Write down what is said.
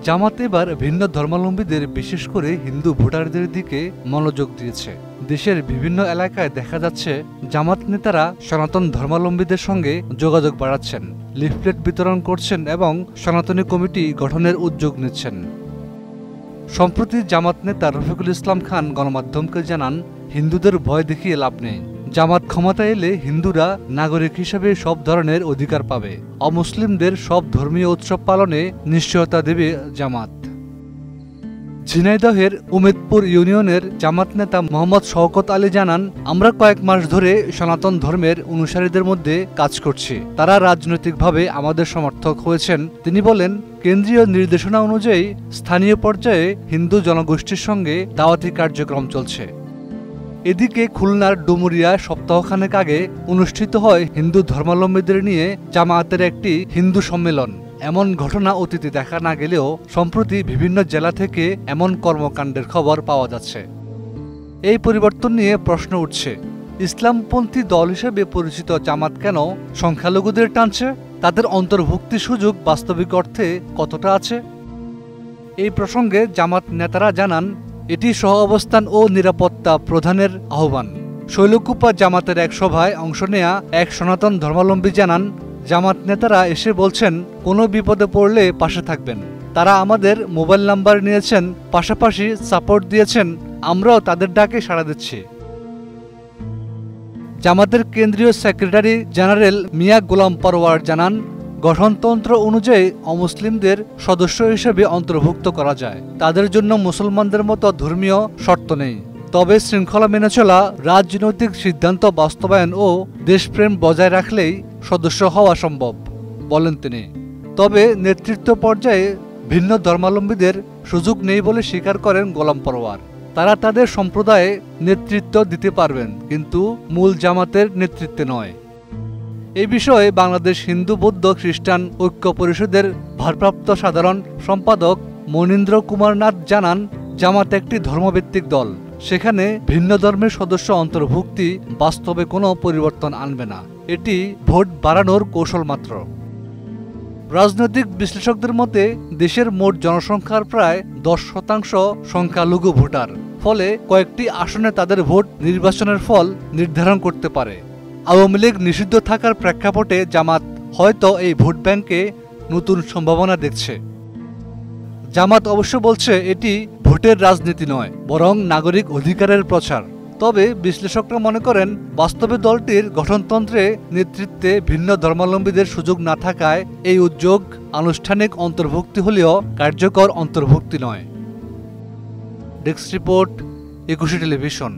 জামাত এবার ভিন্ন ধর্মাবলম্বীদের বিশেষ করে হিন্দু ভোটারদের দিকে মনোযোগ দিয়েছে। দেশের বিভিন্ন এলাকায় দেখা যাচ্ছে জামাত নেতারা সনাতন ধর্মাবলম্বীদের সঙ্গে যোগাযোগ বাড়াচ্ছেন, লিফলেট বিতরণ করছেন এবং সনাতনী কমিটি গঠনের উদ্যোগ নিচ্ছেন। সম্প্রতি জামাত নেতা রফিকুল ইসলাম খান গণমাধ্যমকে জানান, হিন্দুদের ভয় দেখিয়ে লাভ নেই। জামাত ক্ষমতায় এলে হিন্দুরা নাগরিক হিসেবে সব ধরনের অধিকার পাবে। অমুসলিমদের সব ধর্মীয় উৎসব পালনে নিশ্চয়তা দেবে জামাত। ঝিনাইদহের উমেদপুর ইউনিয়নের জামাত নেতা মোহাম্মদ শওকত আলী জানান, আমরা কয়েক মাস ধরে সনাতন ধর্মের অনুসারীদের মধ্যে কাজ করছি। তারা রাজনৈতিকভাবে আমাদের সমর্থক হয়েছেন। তিনি বলেন, কেন্দ্রীয় নির্দেশনা অনুযায়ী স্থানীয় পর্যায়ে হিন্দু জনগোষ্ঠীর সঙ্গে দাওয়াতি কার্যক্রম চলছে। এদিকে খুলনার ডুমুরিয়ায় সপ্তাহখানেক আগে অনুষ্ঠিত হয় হিন্দু ধর্মাবলম্বীদের নিয়ে জামায়াতের একটি হিন্দু সম্মেলন। এমন ঘটনা অতীতে দেখা না গেলেও সম্প্রতি বিভিন্ন জেলা থেকে এমন কর্মকাণ্ডের খবর পাওয়া যাচ্ছে। এই পরিবর্তন নিয়ে প্রশ্ন উঠছে, ইসলামপন্থী দল হিসেবে পরিচিত জামাত কেন সংখ্যালঘুদের টানছে? তাদের অন্তর্ভুক্তি সুযোগ বাস্তবিক অর্থে কতটা আছে? এই প্রসঙ্গে জামাত নেতারা জানান, এটি সহ অবস্থান ও নিরাপত্তা প্রধানের আহ্বান। শৈলকুপা জামাতের এক সভায় অংশ নেয়া এক সনাতন ধর্মাবলম্বী জানান, জামাত নেতারা এসে বলছেন কোনো বিপদে পড়লে পাশে থাকবেন। তারা আমাদের মোবাইল নাম্বার নিয়েছেন, পাশাপাশি সাপোর্ট দিয়েছেন, আমরাও তাদের ডাকে সাড়া দিচ্ছি। জামাতের কেন্দ্রীয় সেক্রেটারি জেনারেল মিয়া গোলাম পরওয়ার জানান, গঠনতন্ত্র অনুযায়ী অমুসলিমদের সদস্য হিসেবে অন্তর্ভুক্ত করা যায়। তাদের জন্য মুসলমানদের মতো ধর্মীয় শর্ত নেই। তবে শৃঙ্খলা মেনে চলা, রাজনৈতিক সিদ্ধান্ত বাস্তবায়ন ও দেশপ্রেম বজায় রাখলেই সদস্য হওয়া সম্ভব বলেন তিনি। তবে নেতৃত্ব পর্যায়ে ভিন্ন ধর্মাবলম্বীদের সুযোগ নেই বলে স্বীকার করেন গোলাম পরওয়ার। তারা তাদের সম্প্রদায়ে নেতৃত্ব দিতে পারবেন, কিন্তু মূল জামাতের নেতৃত্বে নয়। এই বিষয়ে বাংলাদেশ হিন্দু বৌদ্ধ খ্রিস্টান ঐক্য পরিষদের ভারপ্রাপ্ত সাধারণ সম্পাদক মনীন্দ্র কুমার নাথ জানান, জামাত একটি ধর্মভিত্তিক দল। সেখানে ভিন্ন ধর্মের সদস্য অন্তর্ভুক্তি বাস্তবে কোনো পরিবর্তন আনবে না। এটি ভোট বাড়ানোর কৌশল মাত্র। রাজনৈতিক বিশ্লেষকদের মতে দেশের মোট জনসংখ্যার প্রায় 10% সংখ্যালঘু ভোটার। ফলে কয়েকটি আসনে তাদের ভোট নির্বাচনের ফল নির্ধারণ করতে পারে। আওয়ামী লীগ নিষিদ্ধ থাকার প্রেক্ষাপটে জামাত হয়তো এই ভোট ব্যাংকে নতুন সম্ভাবনা দেখছে। জামাত অবশ্য বলছে এটি ভোটের রাজনীতি নয়, বরং নাগরিক অধিকারের প্রচার। তবে বিশ্লেষকরা মনে করেন, বাস্তবে দলটির গঠনতন্ত্রে নেতৃত্বে ভিন্ন ধর্মাবলম্বীদের সুযোগ না থাকায় এই উদ্যোগ আনুষ্ঠানিক অন্তর্ভুক্তি হলেও কার্যকর অন্তর্ভুক্তি নয়। Desk report, 21 television.